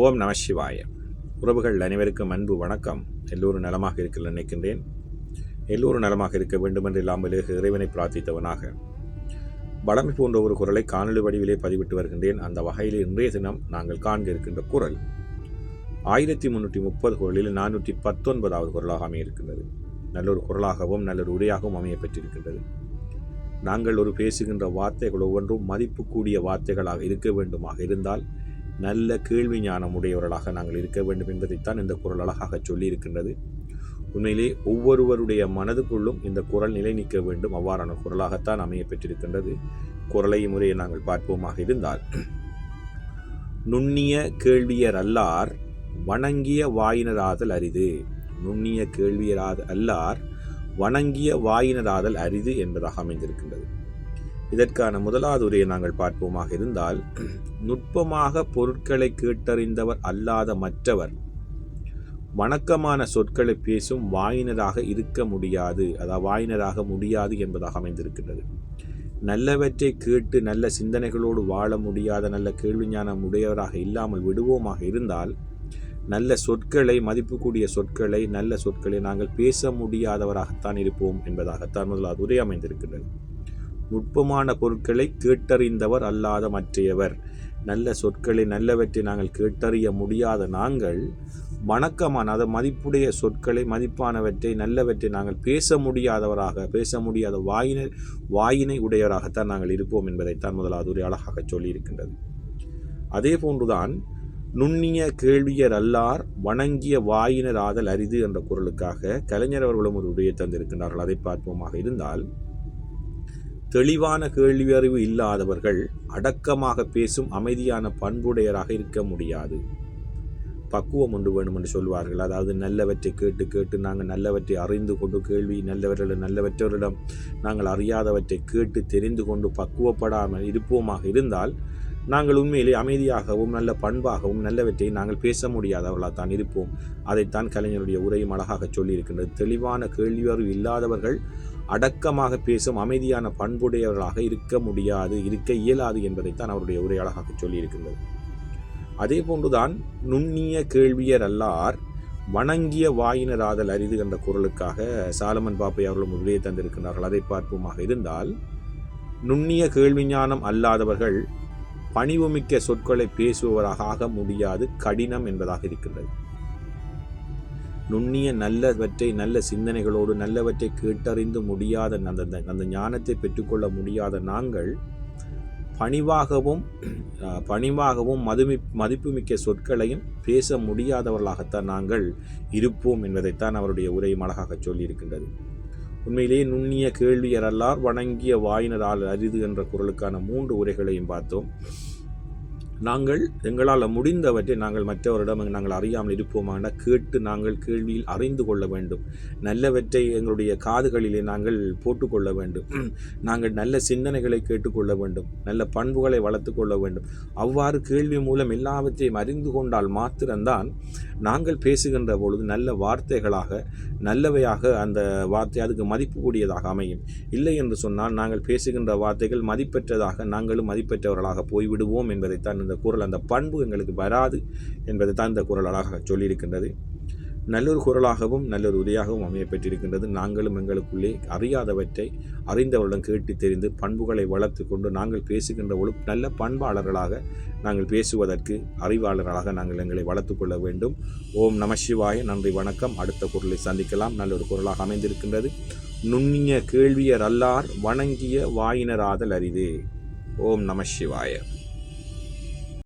ஓம் நம சிவாய. உறவுகள் அனைவருக்கும் அன்பு வணக்கம். எல்லோரும் நலமாக இருக்க நினைக்கின்றேன். எல்லோரும் நலமாக இருக்க வேண்டும் என்று இல்லாமலே இறைவனை பிரார்த்தித்தவனாக வளமை போன்ற ஒரு குரலை காணொலி வடிவிலே பதிவிட்டு வருகின்றேன். அந்த வகையில் இன்றைய தினம் நாங்கள் காண்க இருக்கின்ற குரல் 1330 குரலில் 419வது குரலாக அமையிருக்கின்றது. நல்லொரு குரலாகவும் நல்லொரு உரையாகவும் அமைய பெற்றிருக்கின்றது. நாங்கள் ஒரு பேசுகின்ற வார்த்தைகள் ஒவ்வொன்றும் மதிப்பு கூடிய வார்த்தைகளாக இருக்க வேண்டுமாக இருந்தால் நல்ல கேள்வி ஞானம் உடையவர்களாக நாங்கள் இருக்க வேண்டும் என்பதைத்தான் இந்த குரல் அழகாக சொல்லியிருக்கின்றது. உண்மையிலே ஒவ்வொருவருடைய மனதுக்குள்ளும் இந்த குரல் நிலை நிற்க வேண்டும். அவ்வாறான குரலாகத்தான் அமைய பெற்றிருக்கின்றது. குரலை முறையை நாங்கள் பார்ப்போமாக இருந்தால், நுண்ணிய கேள்வியர் அல்லார் வணங்கிய வாயினராதல் அரிது. நுண்ணிய கேள்வியர் அல்லார் வணங்கிய வாயினராதல் அரிது என்பதாக அமைந்திருக்கின்றது. இதற்கான முதலாவது உரையை நாங்கள் பார்ப்போமாக இருந்தால், நுட்பமாக பொருட்களை கேட்டறிந்தவர் அல்லாத மற்றவர் வணக்கமான சொற்களை பேசும் வாயினராக இருக்க முடியாது, அதாவது வாயினராக முடியாது என்பதாக அமைந்திருக்கின்றது. நல்லவற்றை கேட்டு நல்ல சிந்தனைகளோடு வாழ முடியாத நல்ல கேள்வி ஞானம் உடையவராக இல்லாமல் விடுவோமாக இருந்தால், நல்ல சொற்களை மதிப்புக்கூடிய சொற்களை நல்ல சொற்களை நாங்கள் பேச முடியாதவராகத்தான் இருப்போம் என்பதாகத்தான் முதலாவது உரை அமைந்திருக்கின்றது. நுட்பமான பொருட்களை கேட்டறிந்தவர் அல்லாத மற்றையவர், நல்ல சொற்களை நல்லவற்றை நாங்கள் கேட்டறிய முடியாத நாங்கள் வணக்கமான மதிப்புடைய சொற்களை மதிப்பானவற்றை நல்லவற்றை நாங்கள் பேச முடியாத வாயினை உடையவராகத்தான் நாங்கள் இருப்போம் என்பதைத்தான் முதலாவது ஒரு அழகாக சொல்லியிருக்கின்றது. அதே போன்றுதான் நுண்ணிய கேள்வியர் அல்லார் வணங்கிய வாயினர் ஆதல் அரிது என்ற குரலுக்காக கலைஞர் அவர்களும் ஒரு உரையை தந்திருக்கின்றார்கள். அதை பார்ப்போமாக இருந்தால், தெளிவான கேள்வி அறிவு இல்லாதவர்கள் அடக்கமாக பேசும் அமைதியான பண்புடையராக இருக்க முடியாது. பக்குவம் ஒன்று வேணும் என்று சொல்வார்கள். அதாவது நல்லவற்றை கேட்டு கேட்டு நாங்கள் நல்லவற்றை அறிந்து கொண்டு நல்லவற்றவரிடம் நாங்கள் அறியாதவற்றை கேட்டு தெரிந்து கொண்டு பக்குவப்படாமல் இருப்போமாக இருந்தால் நாங்கள் உண்மையிலே அமைதியாகவும் நல்ல பண்பாகவும் நல்லவற்றை நாங்கள் பேச முடியாதவர்களாக தான் இருப்போம். அதைத்தான் கலைஞருடைய உரையும் அழகாக சொல்லியிருக்கின்றது. தெளிவான கேள்வி அறிவு இல்லாதவர்கள் அடக்கமாக பேசும் அமைதியான பண்புடையவர்களாக இருக்க இயலாது என்பதைத்தான் அவருடைய உரை அழகாக சொல்லியிருக்கின்றது. அதே போன்றுதான் நுண்ணிய கேள்வியர் அல்லார் வணங்கிய வாயினராதல் அரிது என்ற குரலுக்காக சாலமன் பாப்பை அவர்களும் உரையை தந்திருக்கிறார்கள். அதை பார்ப்போமாக இருந்தால், நுண்ணிய கேள்வி ஞானம் அல்லாதவர்கள் பணிவுமிக்க சொற்களை பேசுபவராக ஆக முடியாது, கடினம் என்பதாக இருக்கின்றது. நுண்ணிய நல்லவற்றை நல்ல சிந்தனைகளோடு நல்லவற்றை கேட்டறிந்து முடியாத அந்த ஞானத்தை பெற்றுக்கொள்ள முடியாத நாங்கள் பணிவாகவும் மதிப்புமிக்க சொற்களையும் பேச முடியாதவர்களாகத்தான் நாங்கள் இருப்போம் என்பதைத்தான் அவருடைய உரையும் அழகாக சொல்லியிருக்கின்றது. உண்மையிலேயே நுண்ணிய கேள்வியர் அல்லார் வணங்கிய வாயினரால் அரிது என்ற குரலுக்கான 3 உரைகளையும் பார்த்தோம். நாங்கள் எங்களால் முடிந்தவற்றை நாங்கள் மற்றவரிடம் நாங்கள் அறியாமல் இருப்போமான கேட்டு நாங்கள் கேள்வியில் அறிந்து கொள்ள வேண்டும். நல்லவற்றை எங்களுடைய காதுகளிலே நாங்கள் போட்டுக்கொள்ள வேண்டும். நாங்கள் நல்ல சிந்தனைகளை கேட்டுக்கொள்ள வேண்டும். நல்ல பண்புகளை வளர்த்து கொள்ள வேண்டும். அவ்வாறு கேள்வி மூலம் எல்லாவற்றையும் அறிந்து கொண்டால் மாத்திரம்தான் நாங்கள் பேசுகின்ற பொழுது நல்ல வார்த்தைகளாக நல்லவையாக அந்த வார்த்தை அதுக்கு மதிப்பு கூடியதாக அமையும். இல்லை என்று சொன்னால் நாங்கள் பேசுகின்ற வார்த்தைகள் மதிப்பெற்றதாக நாங்களும் மதிப்பெற்றவர்களாக போய்விடுவோம் என்பதைத்தான் இந்த குரல், அந்த பண்பு எங்களுக்கு வராது என்பதை தான் இந்த குரல் அழகாக சொல்லியிருக்கின்றது. நல்லொரு குரலாகவும் நல்லொரு உரையாகவும் அமைய பெற்றிருக்கின்றது. நாங்களும் எங்களுக்குள்ளே அறியாதவற்றை அறிந்தவரிடம் கேட்டு தெரிந்து பண்புகளை வளர்த்து கொண்டு நாங்கள் பேசுகின்ற நல்ல பண்பாளர்களாக நாங்கள் பேசுவதற்கு அறிவாளர்களாக நாங்கள் எங்களை வளர்த்து கொள்ள வேண்டும். ஓம் நம சிவாய. நன்றி, வணக்கம். அடுத்த குரலை சந்திக்கலாம். நல்லொரு குரலாக அமைந்திருக்கின்றது. நுண்ணிய கேள்வியர் அல்லார் வணங்கிய வாயினராதல் அரிது. ஓம் நம சிவாய.